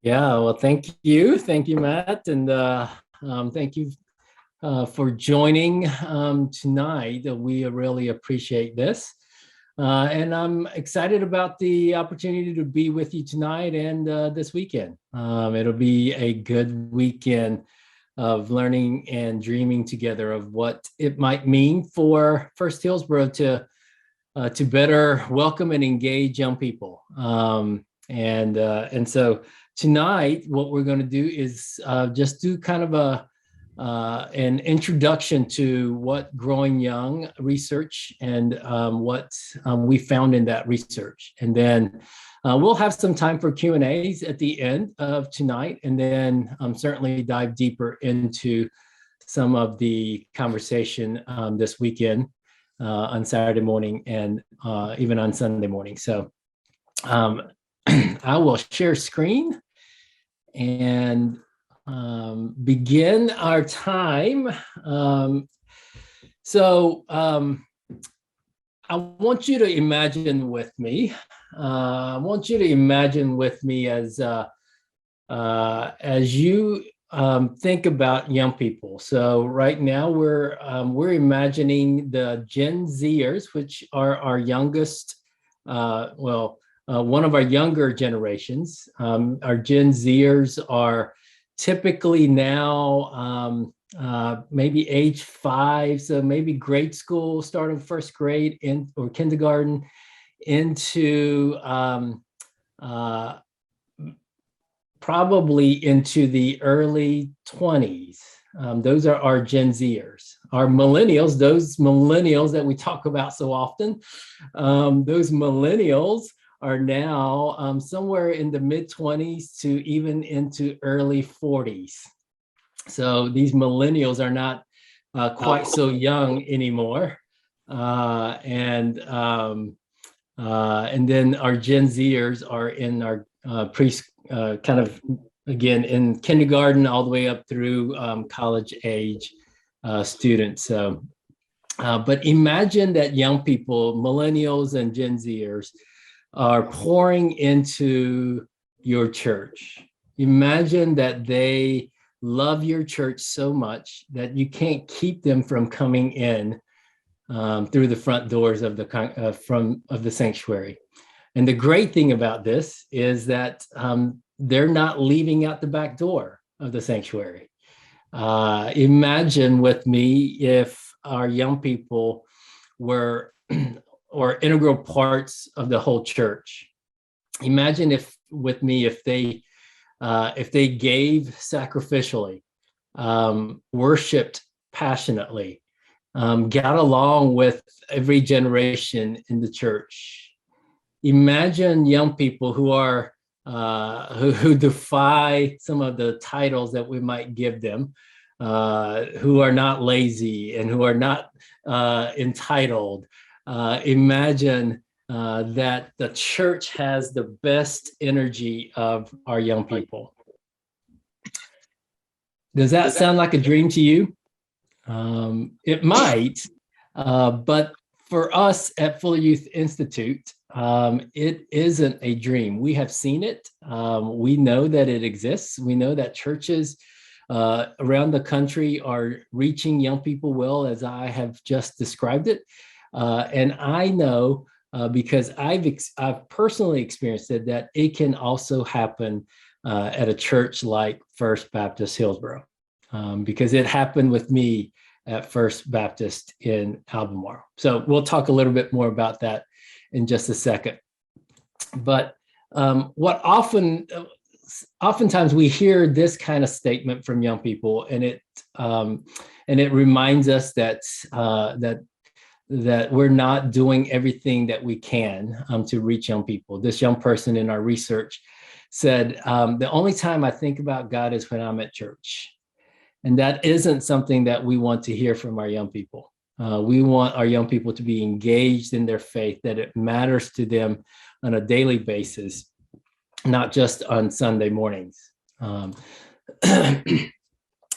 Yeah, well, thank you, Matt, and thank you for joining tonight. We really appreciate this, and I'm excited about the opportunity to be with you tonight and this weekend. It'll be a good weekend of learning and dreaming together of what it might mean for First Hillsborough to better welcome and engage young people. And so tonight, what we're going to do is just do kind of an introduction to what Growing Young research and what we found in that research. And then we'll have some time for Q&As at the end of tonight, and then certainly dive deeper into some of the conversation this weekend on Saturday morning and even on Sunday morning. So I will share screen and begin our time. I want you to imagine with me. I want you to imagine with me as you think about young people. So right now we're imagining the Gen Zers, which are our youngest. One of our younger generations. Our Gen Zers are typically now maybe age 5, so maybe grade school, start of first grade or kindergarten into probably into the early 20s. Those are our Gen Zers. Our millennials, those millennials that we talk about so often, those millennials are now somewhere in the mid-20s to even into early 40s. So these millennials are not quite so young anymore. And then our Gen Zers are in our kind of, again, in kindergarten all the way up through college age students. So, but imagine that young people, millennials and Gen Zers, are pouring into your church. Imagine that they love your church so much that you can't keep them from coming in through the front doors of the sanctuary. And the great thing about this is that they're not leaving out the back door of the sanctuary. Imagine with me if our young people were or integral parts of the whole church. Imagine if they gave sacrificially, worshiped passionately, got along with every generation in the church. Imagine young people who are who defy some of the titles that we might give them, who are not lazy and who are not entitled. Imagine that the church has the best energy of our young people. Does that sound like a dream to you? It might, but for us at Fuller Youth Institute, it isn't a dream. We have seen it. We know that it exists. We know that churches around the country are reaching young people well, as I have just described it. And I know because I've personally experienced it, that it can also happen at a church like First Baptist Hillsborough, because it happened with me at First Baptist in Albemarle. So we'll talk a little bit more about that in just a second. But oftentimes we hear this kind of statement from young people, and it reminds us that we're not doing everything that we can to reach young people. This young person in our research said, the only time I think about God is when I'm at church. And that isn't something that we want to hear from our young people. We want our young people to be engaged in their faith, that it matters to them on a daily basis, not just on Sunday mornings.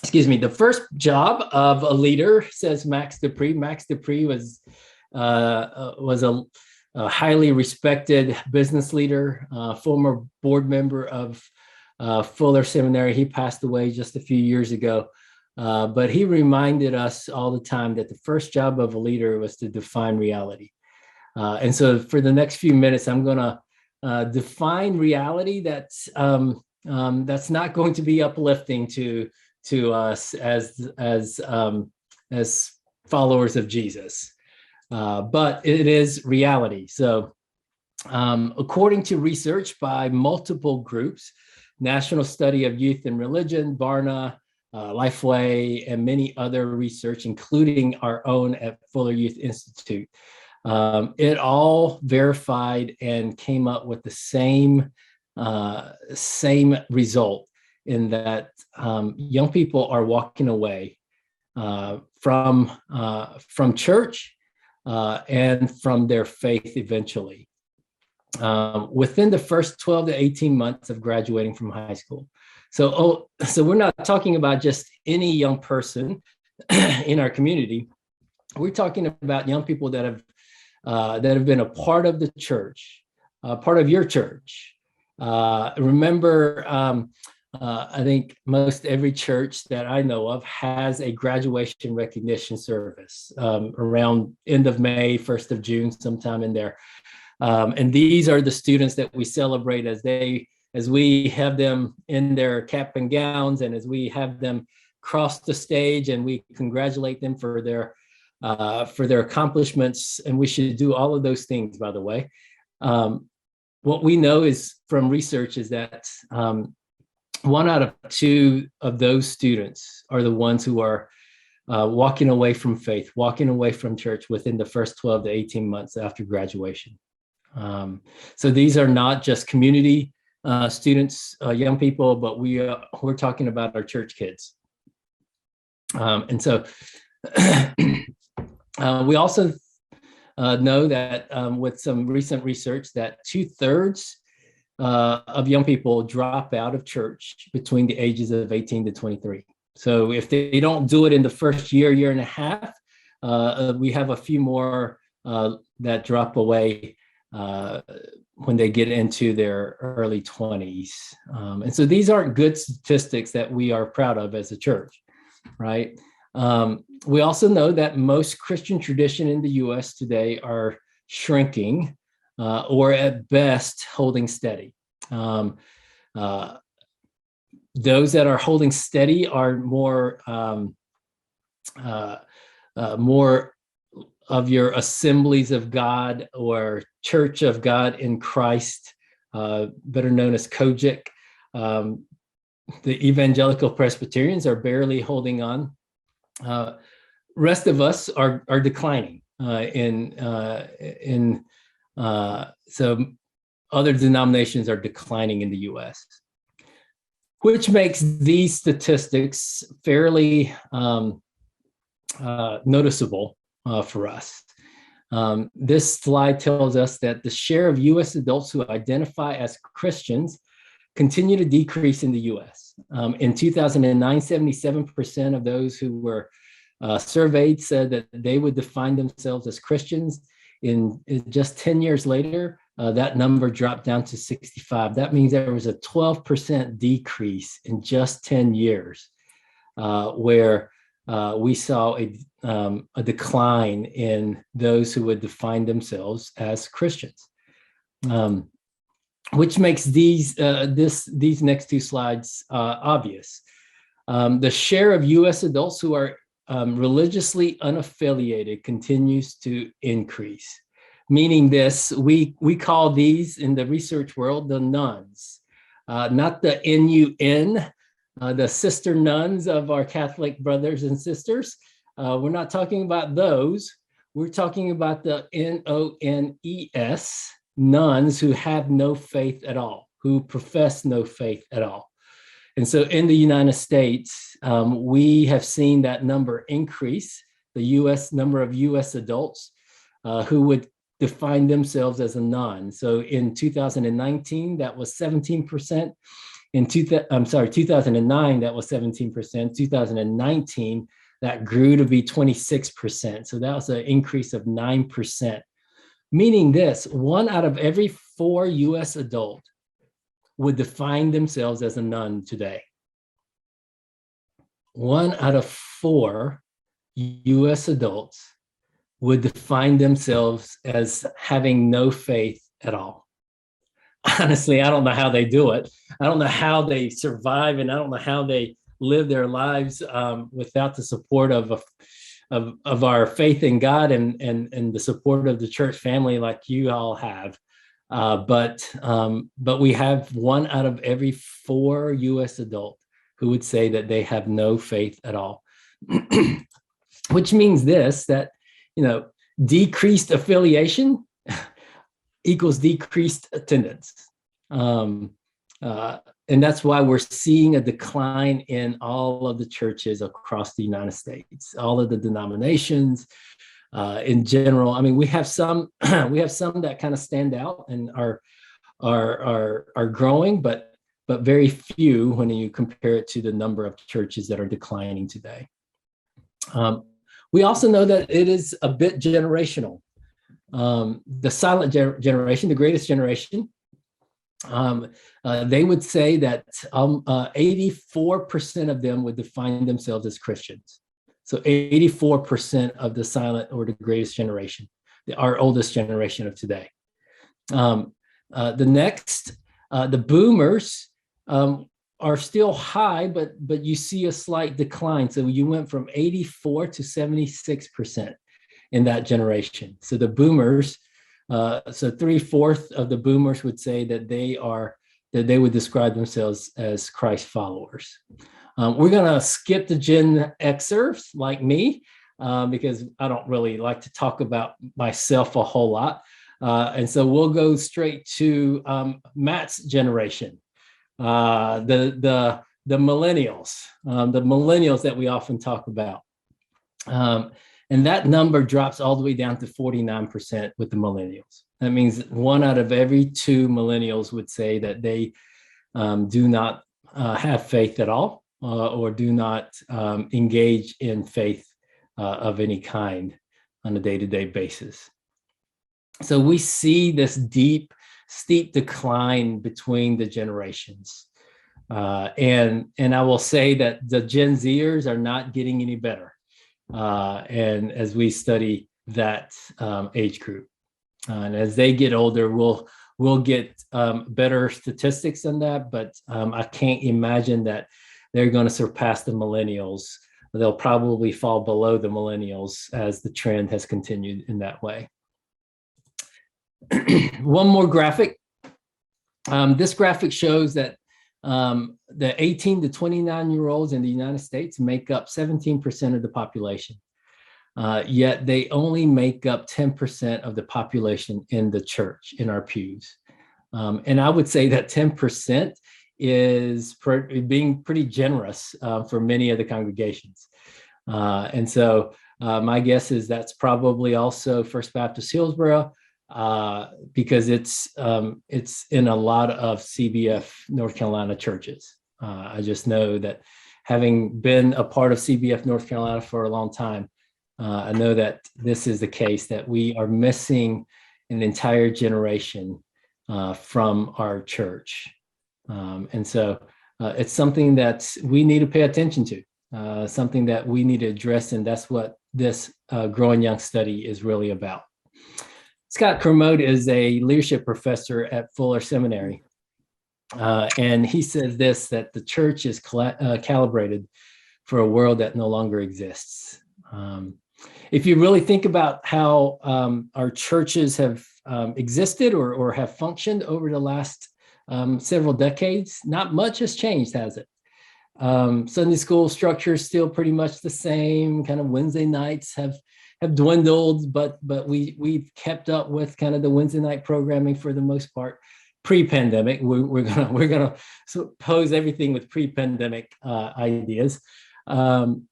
Excuse me. The first job of a leader, says Max Dupree. Max Dupree was a highly respected business leader, former board member of Fuller Seminary. He passed away just a few years ago. But he reminded us all the time that the first job of a leader was to define reality. And so for the next few minutes, I'm going to define reality that's not going to be uplifting to us as followers of Jesus. But it is reality. So according to research by multiple groups, National Study of Youth and Religion, Barna, Lifeway, and many other research, including our own at Fuller Youth Institute, it all verified and came up with the same result, in that young people are walking away from church and from their faith eventually, within the first 12 to 18 months of graduating from high school. So we're not talking about just any young person in our community. We're talking about young people that have been a part of the church, part of your church. Remember, I think most every church that I know of has a graduation recognition service around end of May, 1st of June, sometime in there. And these are the students that we celebrate as we have them in their cap and gowns, and as we have them cross the stage, and we congratulate them for their accomplishments. And we should do all of those things, by the way. What we know is from research is that 1 out of 2 of those students are the ones who are walking away from faith, walking away from church within the first 12 to 18 months after graduation. So these are not just community students, young people, but we're talking about our church kids. And so we also know that with some recent research that 2/3 of young people drop out of church between the ages of 18 to 23. So if they don't do it in the first year and a half, we have a few more that drop away when they get into their early 20s. And so these aren't good statistics that we are proud of as a church, right? We also know that most Christian tradition in the U.S. today are shrinking, or at best holding steady. Those that are holding steady are more of your Assemblies of God or Church of God in Christ, better known as COGIC. The evangelical Presbyterians are barely holding on. Rest of us are declining. So other denominations are declining in the U.S., which makes these statistics fairly noticeable for us. This slide tells us that the share of U.S. adults who identify as Christians continue to decrease in the U.S. In 2009, 77% of those who were surveyed said that they would define themselves as Christians. In just 10 years later, that number dropped down to 65. That means there was a 12% decrease in just 10 years, where we saw a decline in those who would define themselves as Christians, which makes these next 2 slides obvious. The share of U.S. adults who are religiously unaffiliated continues to increase. Meaning this, we call these in the research world the nuns, not the N-U-N, the sister nuns of our Catholic brothers and sisters. We're not talking about those. We're talking about the N-O-N-E-S, nuns who have no faith at all, who profess no faith at all. And so in the United States, we have seen that number increase, the U.S. number of U.S. adults who would define themselves as a nun. So in 2019, that was 17%. In 2009, that was 17%. 2019, that grew to be 26%. So that was an increase of 9%. Meaning this, 1 out of every 4 U.S. adult would define themselves as a nun today? 1 out of 4 US adults would define themselves as having no faith at all. Honestly, I don't know how they do it. I don't know how they survive, and I don't know how they live their lives without the support of our faith in God and the support of the church family like you all have. But we have 1 out of every 4 U.S. adult who would say that they have no faith at all, which means that decreased affiliation equals decreased attendance. And that's why we're seeing a decline in all of the churches across the United States, all of the denominations in general. I mean, we have some that kind of stand out and are growing, but very few when you compare it to the number of churches that are declining today. We also know that it is a bit generational. The silent generation, the greatest generation, they would say that 84% of them would define themselves as Christians. So 84% of the silent or the greatest generation, our oldest generation of today. The next, the boomers are still high, but you see a slight decline. So you went from 84 to 76% in that generation. So the boomers, so 3/4 of the boomers would say that they would describe themselves as Christ followers. We're gonna skip the Gen Xers like me because I don't really like to talk about myself a whole lot. And so we'll go straight to Matt's generation, the millennials that we often talk about. And that number drops all the way down to 49% with the millennials. That means 1 out of every 2 millennials would say that they do not have faith at all or do not engage in faith of any kind on a day-to-day basis. So we see this steep decline between the generations. And I will say that the Gen Zers are not getting any better. And as we study that age group, and as they get older, we'll get better statistics on that. But I can't imagine that they're going to surpass the millennials. They'll probably fall below the millennials as the trend has continued in that way. One more graphic. This graphic shows that the 18 to 29-year-olds in the United States make up 17% of the population, yet they only make up 10% of the population in the church, in our pews. And I would say that 10% is being pretty generous for many of the congregations. And so my guess is that's probably also First Baptist Hillsborough, because it's in a lot of CBF North Carolina churches. I just know that having been a part of CBF North Carolina for a long time, I know that this is the case, that we are missing an entire generation from our church. And so it's something that we need to pay attention to, something that we need to address, and that's what this Growing Young study is really about. Scott Kermode is a leadership professor at Fuller Seminary. And he says this, that the church is calibrated for a world that no longer exists. If you really think about how our churches have existed or have functioned over the last several decades, not much has changed, has it? Sunday school structure is still pretty much the same. Kind of Wednesday nights have dwindled, but we've kept up with kind of the Wednesday night programming for the most part. Pre-pandemic, we're gonna pose everything with pre-pandemic ideas, and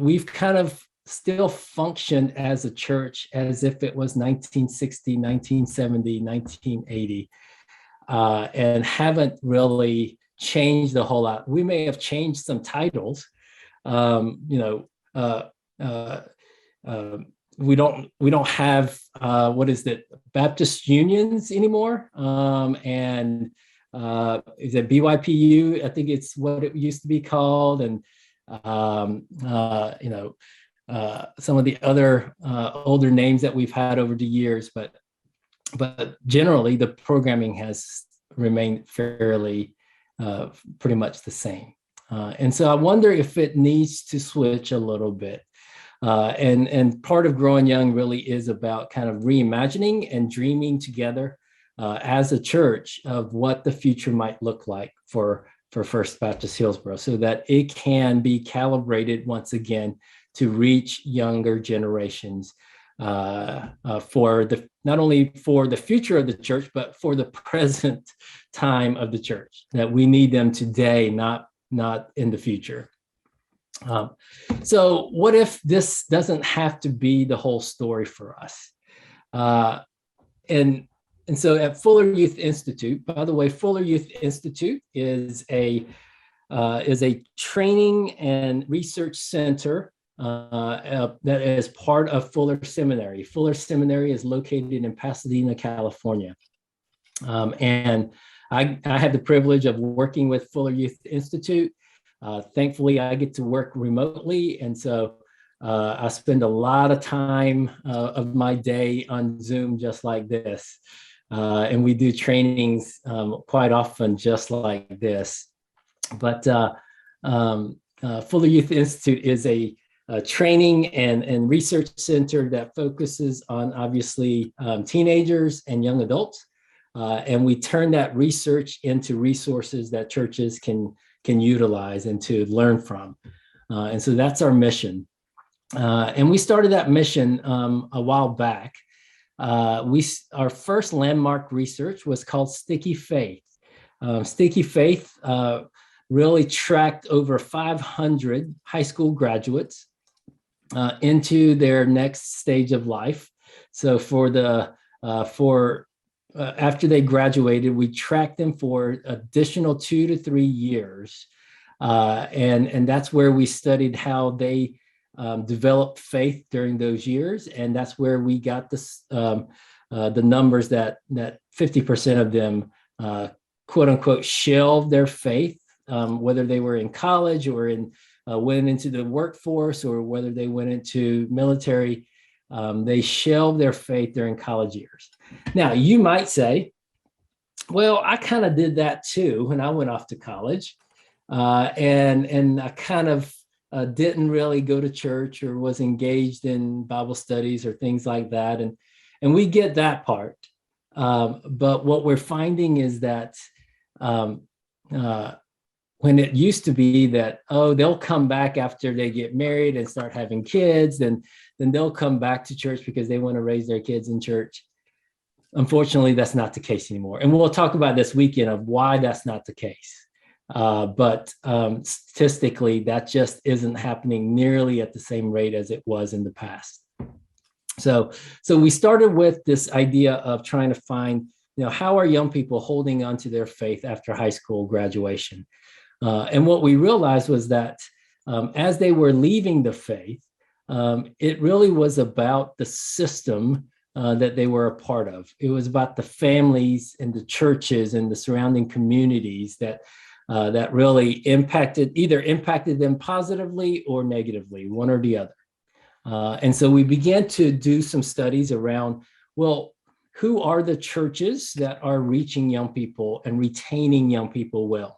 we've kind of still functioned as a church as if it was 1960, 1970, 1980, and haven't really changed a whole lot. We may have changed some titles, we don't have Baptist unions anymore, and is it BYPU? I think it's what it used to be called, and some of the other older names that we've had over the years, but generally the programming has remained fairly pretty much the same. And so I wonder if it needs to switch a little bit. And part of Growing Young really is about kind of reimagining and dreaming together as a church of what the future might look like for First Baptist Hillsborough, so that it can be calibrated once again to reach younger generations for not only for the future of the church, but for the present time of the church, that we need them today, not in the future. So what if this doesn't have to be the whole story for us? And so at Fuller Youth Institute, by the way, Fuller Youth Institute is a training and research center that is part of Fuller Seminary. Fuller Seminary is located in Pasadena, California. And I had the privilege of working with Fuller Youth Institute. Thankfully, I get to work remotely. And so I spend a lot of time of my day on Zoom just like this. And we do trainings quite often just like this. But Fuller Youth Institute is a training and research center that focuses on obviously teenagers and young adults. And we turn that research into resources that churches can utilize and to learn from. And so that's our mission. And we started that mission a while back. Our first landmark research was called Sticky Faith. Sticky Faith really tracked over 500 high school graduates into their next stage of life. So after they graduated, we tracked them for additional 2 to 3 years. And that's where we studied how they developed faith during those years. And that's where we got the numbers that 50% of them, quote unquote, shelved their faith, whether they were in college or went into the workforce, or whether they went into military. They shelved their faith during college years. Now, you might say, well, I kind of did that too when I went off to college. And I kind of didn't really go to church or was engaged in Bible studies or things like that. And we get that part. But what we're finding is that when it used to be that, they'll come back after they get married and start having kids, then they'll come back to church because they want to raise their kids in church. Unfortunately, that's not the case anymore. And we'll talk about this weekend of why that's not the case. But statistically, that just isn't happening nearly at the same rate as it was in the past. So we started with this idea of trying to find, how are young people holding on to their faith after high school graduation? And what we realized was that as they were leaving the faith, it really was about the system that they were a part of. It was about the families and the churches and the surrounding communities that really either impacted them positively or negatively, one or the other. And so we began to do some studies around, well, who are the churches that are reaching young people and retaining young people well?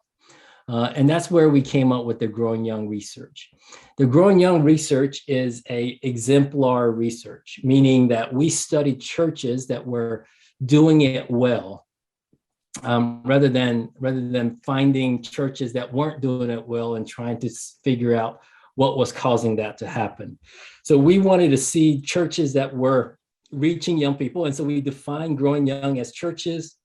And that's where we came up with the Growing Young research. The Growing Young research is an exemplar research, meaning that we studied churches that were doing it well, rather than finding churches that weren't doing it well and trying to figure out what was causing that to happen. So we wanted to see churches that were reaching young people. And so we defined Growing Young as churches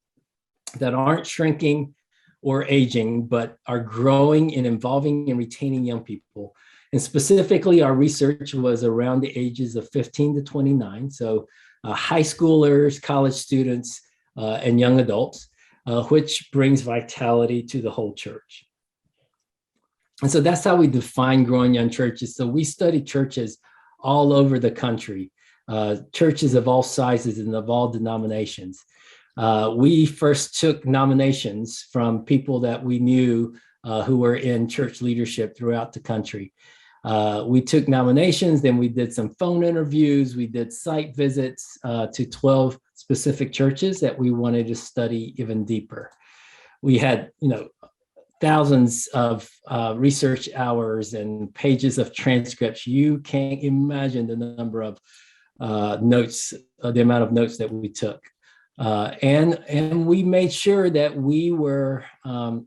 that aren't shrinking or aging, but are growing and involving and retaining young people. And specifically, our research was around the ages of 15 to 29. So high schoolers, college students, and young adults, which brings vitality to the whole church. And so that's how we define Growing Young churches. So we study churches all over the country, churches of all sizes and of all denominations. We first took nominations from people that we knew who were in church leadership throughout the country. We took nominations, then we did some phone interviews, we did site visits to 12 specific churches that we wanted to study even deeper. We had, thousands of research hours and pages of transcripts. You can't imagine the number of notes, the amount of notes that we took. And we made sure that we were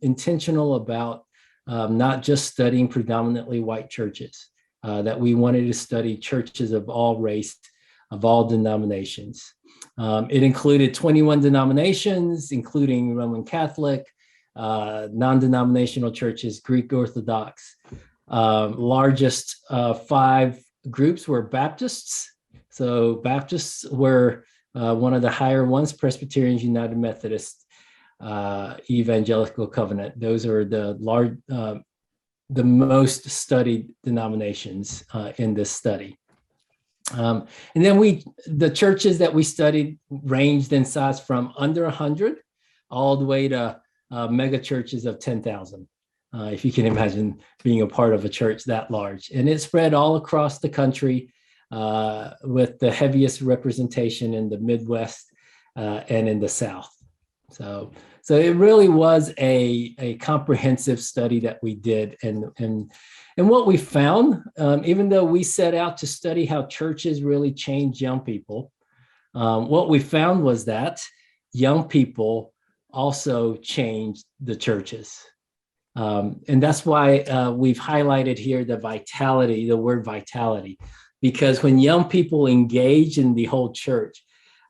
intentional about not just studying predominantly white churches, that we wanted to study churches of all race, of all denominations. It included 21 denominations, including Roman Catholic, non-denominational churches, Greek Orthodox. Largest 5 groups were Baptists. So Baptists were one of the higher ones, Presbyterians, United Methodist, Evangelical Covenant. Those are the most studied denominations in this study. And then the churches that we studied ranged in size from under 100 all the way to mega churches of 10,000. If you can imagine being a part of a church that large. And it spread all across the country with the heaviest representation in the Midwest and in the South. So it really was a comprehensive study that we did. And what we found, even though we set out to study how churches really change young people, what we found was that young people also changed the churches. And that's why we've highlighted here the word vitality, because when young people engage in the whole church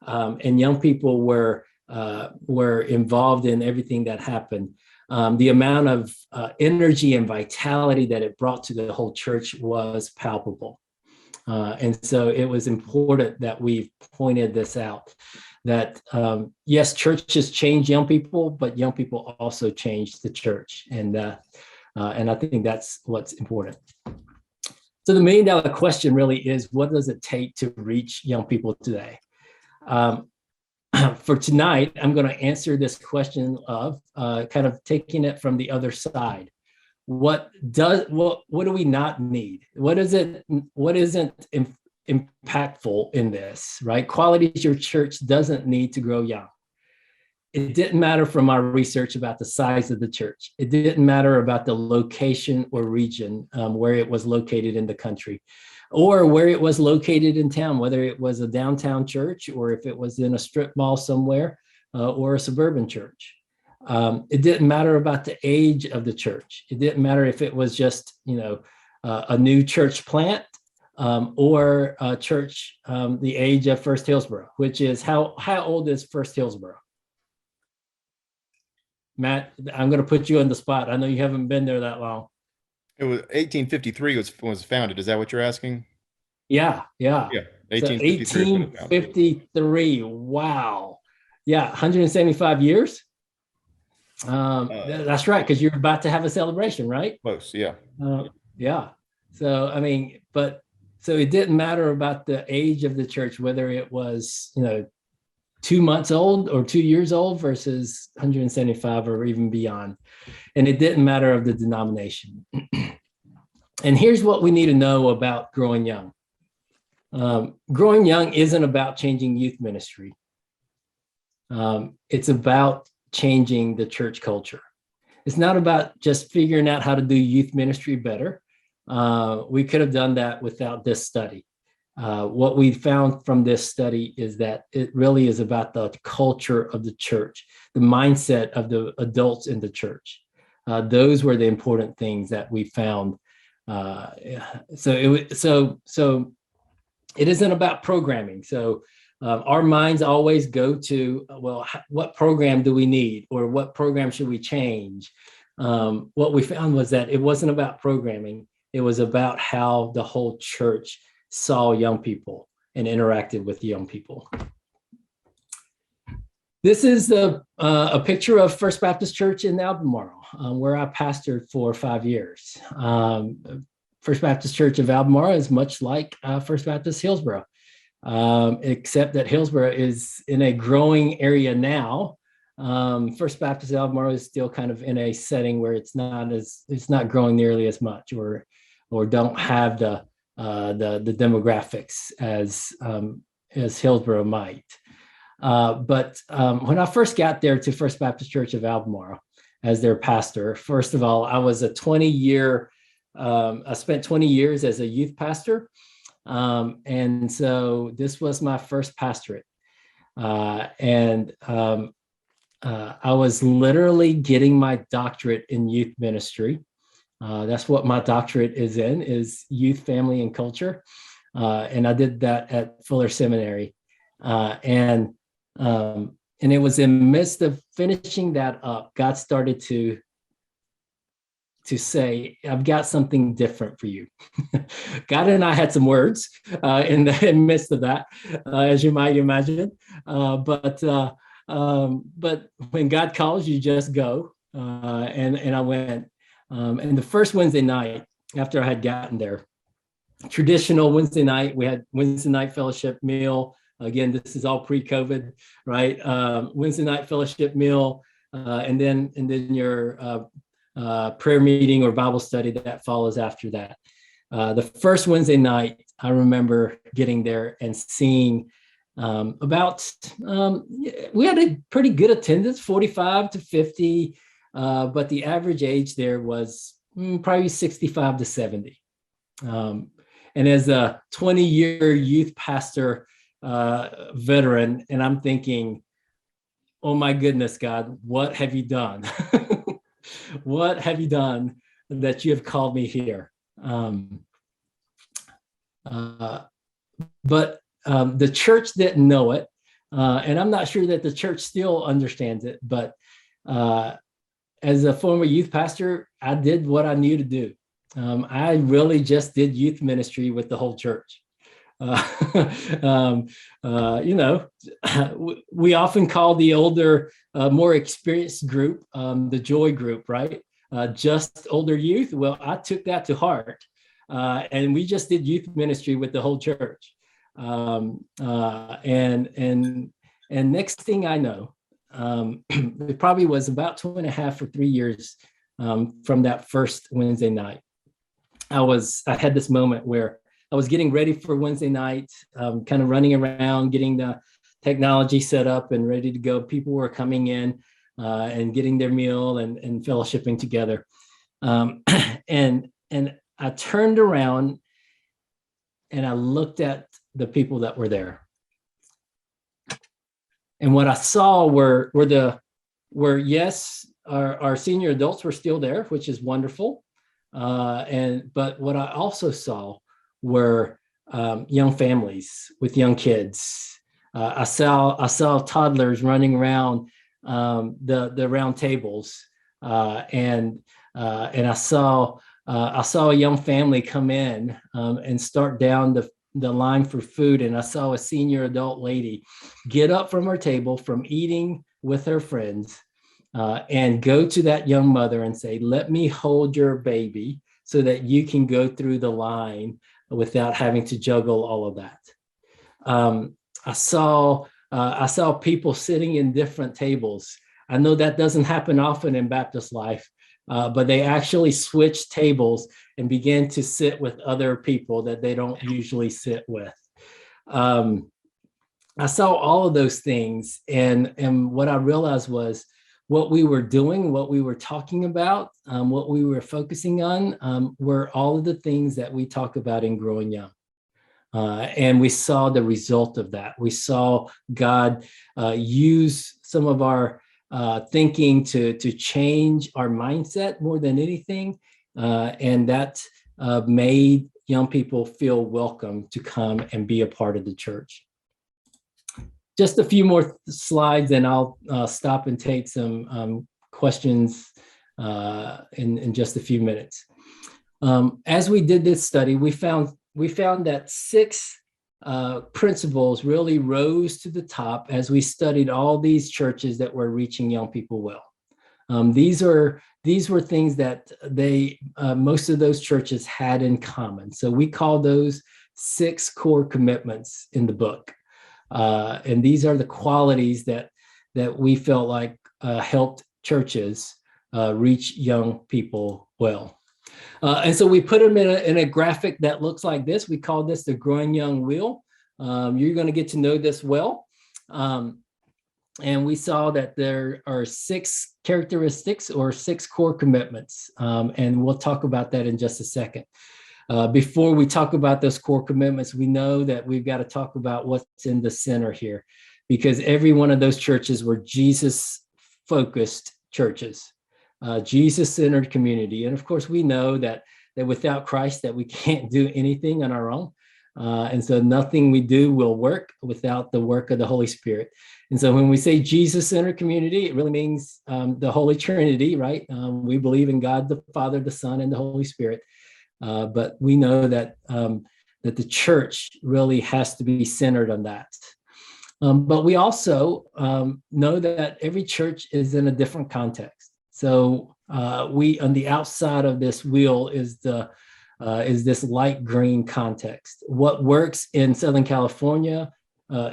and young people were involved in everything that happened, the amount of energy and vitality that it brought to the whole church was palpable. And so it was important that we pointed this out, that yes, churches change young people, but young people also change the church. And I think that's what's important. So the $1 million question really is, what does it take to reach young people today? For tonight, I'm going to answer this question of kind of taking it from the other side. What do we not need? What isn't impactful in this, right? Qualities your church doesn't need to grow young. It didn't matter from our research about the size of the church. It didn't matter about the location or region where it was located in the country, or where it was located in town, whether it was a downtown church or if it was in a strip mall somewhere or a suburban church. It didn't matter about the age of the church. It didn't matter if it was just, a new church plant or a church, the age of First Hillsborough, which is how old is First Hillsborough? Matt, I'm going to put you on the spot. I know you haven't been there that long. It was 1853 was founded. Is that what you're asking? Yeah. Yeah, 1853. So 1853. Wow. Yeah, 175 years. That's right, because you're about to have a celebration, right? Close, yeah. Yeah. So so it didn't matter about the age of the church, whether it was 2 months old or 2 years old versus 175 or even beyond. And it didn't matter of the denomination. And here's what we need to know about growing young. Growing young isn't about changing youth ministry. It's about changing the church culture. It's not about just figuring out how to do youth ministry better. We could have done that without this study. What we found from this study is that it really is about the culture of the church, the mindset of the adults in the church. Those were the important things that we found. So it isn't about programming. So our minds always go to, well, what program do we need, or what program should we change? What we found was that it wasn't about programming. It was about how the whole church saw young people and interacted with young people. This is a picture of First Baptist Church in Albemarle, where I pastored for 5 years. First Baptist Church of Albemarle is much like First Baptist Hillsborough. except that Hillsborough is in a growing area now. First Baptist Albemarle is still kind of in a setting where it's not growing nearly as much, or don't have the demographics as Hillsborough might. But when I first got there to First Baptist Church of Albemarle as their pastor, first of all, I was a 20-year. I spent 20 years as a youth pastor. And so this was my first pastorate. And I was literally getting my doctorate in youth ministry. That's what my doctorate is in, is youth, family, and culture. And I did that at Fuller Seminary. And it was in the midst of finishing that up, God started to say, I've got something different for you. God and I had some words in the midst of that, as you might imagine. But when God calls, you just go. And I went. And the first Wednesday night after I had gotten there, traditional Wednesday night, we had Wednesday night fellowship meal. Again, this is all pre-COVID, right? Wednesday night fellowship meal, and then your prayer meeting or Bible study that follows after that. The first Wednesday night, I remember getting there and seeing we had a pretty good attendance, 45 to 50, but the average age there was probably 65 to 70. And as a 20-year youth pastor veteran, and I'm thinking, oh my goodness, God, what have you done? What have you done that you have called me here? But the church didn't know it. And I'm not sure that the church still understands it. But as a former youth pastor, I did what I knew to do. I really just did youth ministry with the whole church. We often call the older, more experienced group the joy group, right? Just older youth. Well, I took that to heart, and we just did youth ministry with the whole church. And next thing I know, it probably was about 2.5 or 3 years from that first Wednesday night. I had this moment where I was getting ready for Wednesday night, kind of running around, getting the technology set up and ready to go. People were coming in and getting their meal and fellowshipping together. And I turned around and I looked at the people that were there. And what I saw were yes, our senior adults were still there, which is wonderful. But what I also saw were young families with young kids. I saw toddlers running around the round tables, and I saw a young family come in and start down the line for food, and I saw a senior adult lady get up from her table from eating with her friends and go to that young mother and say, "Let me hold your baby so that you can go through the line without having to juggle all of that." I saw people sitting in different tables. I know that doesn't happen often in Baptist life, but they actually switched tables and began to sit with other people that they don't usually sit with. I saw all of those things, and what I realized was what we were doing, what we were talking about, what we were focusing on were all of the things that we talk about in Growing Young. And we saw the result of that. We saw God use some of our thinking to change our mindset more than anything. And that made young people feel welcome to come and be a part of the church. Just a few more slides and I'll stop and take some questions in just a few minutes. As we did this study, we found that 6 principles really rose to the top as we studied all these churches that were reaching young people well. These were things that most of those churches had in common. So we call those 6 core commitments in the book. And these are the qualities that we felt like helped churches reach young people well. And so we put them in a graphic that looks like this. We call this the Growing Young Wheel. You're going to get to know this well. And we saw that there are 6 characteristics or 6 core commitments. And we'll talk about that in just a second. Before we talk about those core commitments, we know that we've got to talk about what's in the center here, because every one of those churches were Jesus-focused churches, Jesus-centered community. And of course, we know that without Christ, that we can't do anything on our own. And so nothing we do will work without the work of the Holy Spirit. And so when we say Jesus-centered community, it really means the Holy Trinity, right? We believe in God, the Father, the Son, and the Holy Spirit. But we know that the church really has to be centered on that. But we also know that every church is in a different context. So we, on the outside of this wheel, is this light green context. What works in Southern California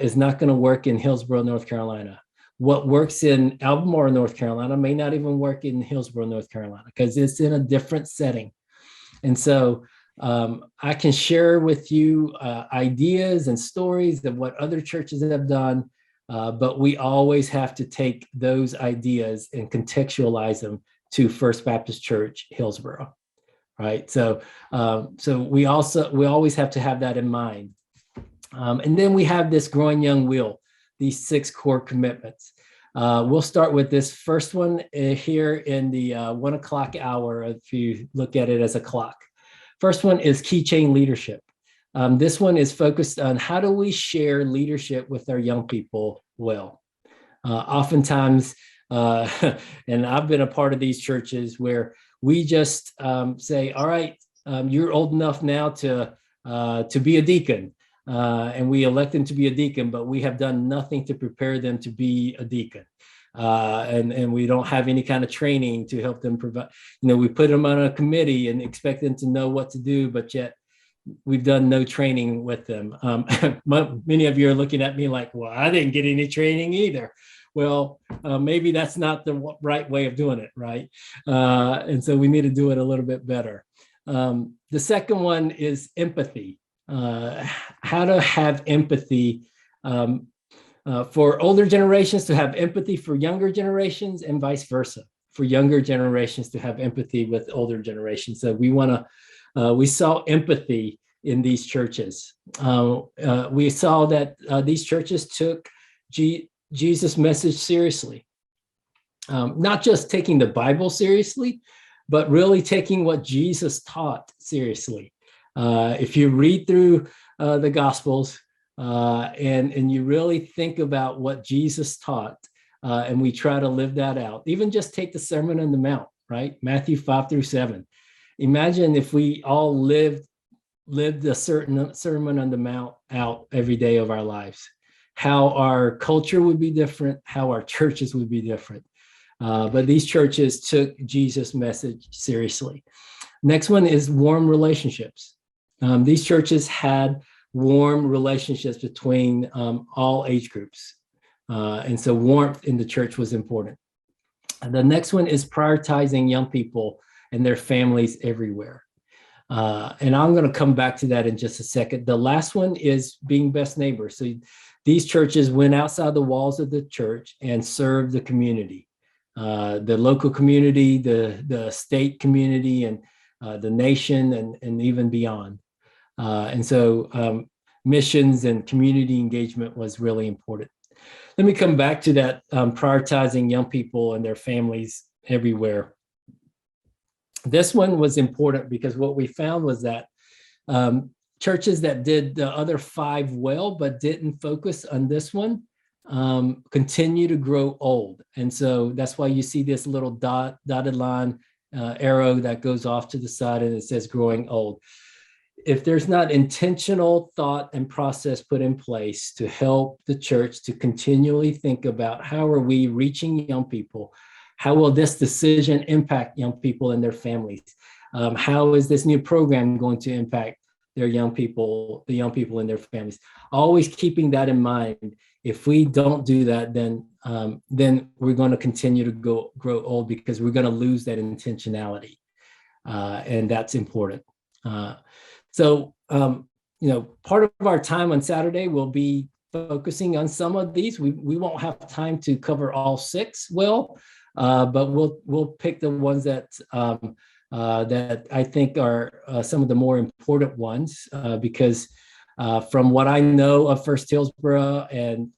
is not going to work in Hillsborough, North Carolina. What works in Albemarle, North Carolina, may not even work in Hillsborough, North Carolina, because it's in a different setting. And so I can share with you ideas and stories of what other churches have done, but we always have to take those ideas and contextualize them to First Baptist Church, Hillsborough, right? So we always have to have that in mind. And then we have this Growing Young Wheel, these 6 core commitments. We'll start with this first one here in the 1 o'clock hour, if you look at it as a clock. First one is key chain leadership. This one is focused on how do we share leadership with our young people well. Oftentimes, and I've been a part of these churches where we just say, all right, you're old enough now to be a deacon. And we elect them to be a deacon, but we have done nothing to prepare them to be a deacon. And we don't have any kind of training to help them provide. We put them on a committee and expect them to know what to do, but yet we've done no training with them. Many of you are looking at me like, well, I didn't get any training either. Well, maybe that's not the right way of doing it, right? And so we need to do it a little bit better. The second one is empathy. How to have empathy for older generations, to have empathy for younger generations, and vice versa, for younger generations to have empathy with older generations. So we saw empathy in these churches. We saw that these churches took Jesus' message seriously, not just taking the Bible seriously, but really taking what Jesus taught seriously. If you read through the Gospels and you really think about what Jesus taught, and we try to live that out, even just take the Sermon on the Mount, right? Matthew 5-7. Imagine if we all lived a certain Sermon on the Mount out every day of our lives, how our culture would be different, how our churches would be different. But these churches took Jesus' message seriously. Next one is warm relationships. These churches had warm relationships between all age groups. And so warmth in the church was important. And the next one is prioritizing young people and their families everywhere. And I'm going to come back to that in just a second. The last one is being best neighbors. So these churches went outside the walls of the church and served the community, the local community, the state community, and the nation, and even beyond. And so missions and community engagement was really important. Let me come back to that, prioritizing young people and their families everywhere. This one was important because what we found was that churches that did the other 5 well, but didn't focus on this one, continue to grow old. And so that's why you see this little dotted line arrow that goes off to the side and it says growing old. If there's not intentional thought and process put in place to help the church to continually think about how are we reaching young people, how will this decision impact young people and their families? How is this new program going to impact their young people, the young people in their families. Always keeping that in mind. If we don't do that, then we're going to continue to grow old, because we're going to lose that intentionality, and that's important. So part of our time on Saturday will be focusing on some of these. We won't have time to cover all 6 well, but we'll pick the ones that I think are some of the more important ones, because from what I know of First Hillsborough, and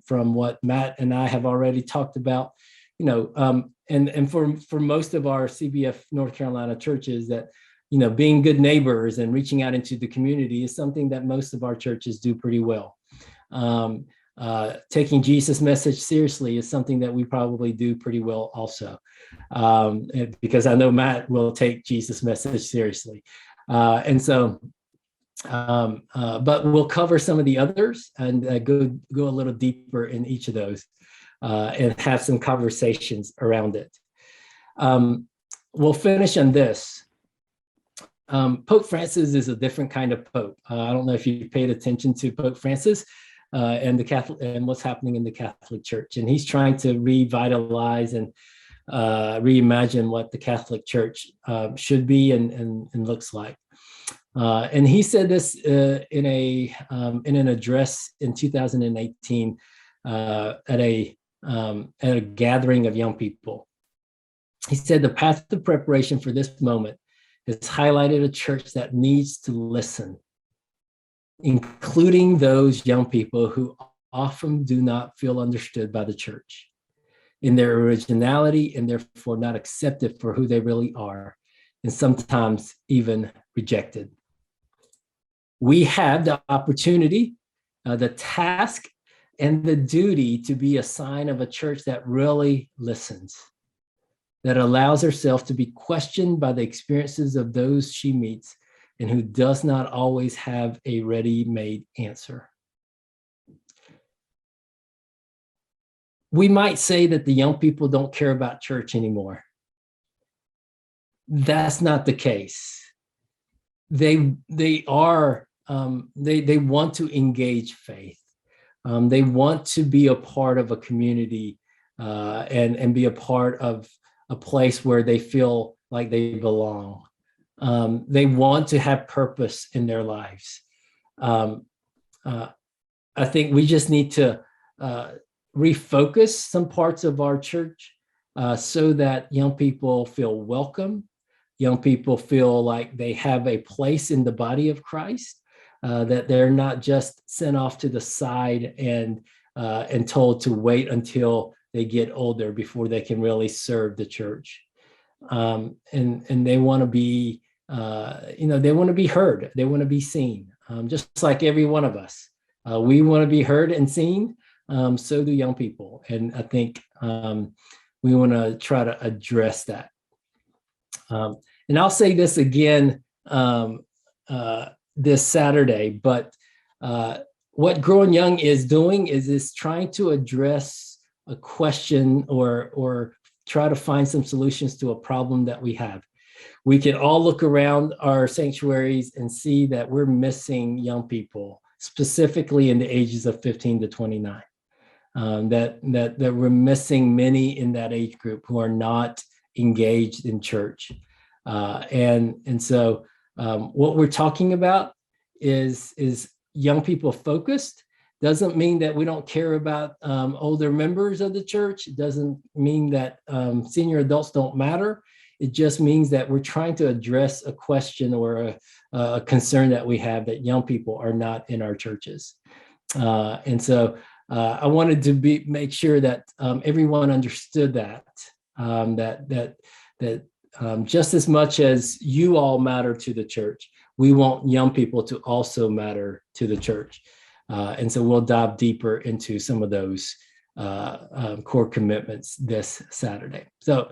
from what Matt and I have already talked about, and for most of our CBF North Carolina churches, that being good neighbors and reaching out into the community is something that most of our churches do pretty well. Taking Jesus' message seriously is something that we probably do pretty well also, because I know Matt will take Jesus' message seriously. But we'll cover some of the others and go a little deeper in each of those, and have some conversations around it. We'll finish on this. Pope Francis is a different kind of Pope. I don't know if you paid attention to Pope Francis and the Catholic and what's happening in the Catholic Church, and he's trying to revitalize and reimagine what the Catholic Church should be and looks like. And he said this in an address in 2018 at a gathering of young people. He said, "The path to preparation for this moment has highlighted a church that needs to listen, including those young people who often do not feel understood by the church in their originality, and therefore not accepted for who they really are, and sometimes even rejected. We have the opportunity, the task, and the duty to be a sign of a church that really listens, that allows herself to be questioned by the experiences of those she meets, and who does not always have a ready-made answer." We might say that the young people don't care about church anymore. That's not the case. They want to engage faith. They want to be a part of a community, and be a part of a place where they feel like they belong. They want to have purpose in their lives. I think we just need to refocus some parts of our church so that young people feel welcome, young people feel like they have a place in the body of Christ, that they're not just sent off to the side and told to wait until they get older before they can really serve the church. And they want to be, they want to be heard. They want to be seen, just like every one of us. We want to be heard and seen. So do young people. And I think we want to try to address that. And I'll say this again this Saturday, but what Growing Young is doing is trying to address a question or try to find some solutions to a problem that we have. We can all look around our sanctuaries and see that we're missing young people, specifically in the ages of 15 to 29. That we're missing many in that age group who are not engaged in church. And so what we're talking about is young people focused. Doesn't mean that we don't care about older members of the church. It doesn't mean that senior adults don't matter. It just means that we're trying to address a question or a concern that we have, that young people are not in our churches. And so I wanted to make sure that everyone understood that just as much as you all matter to the church, we want young people to also matter to the church. And so we'll dive deeper into some of those core commitments this Saturday. So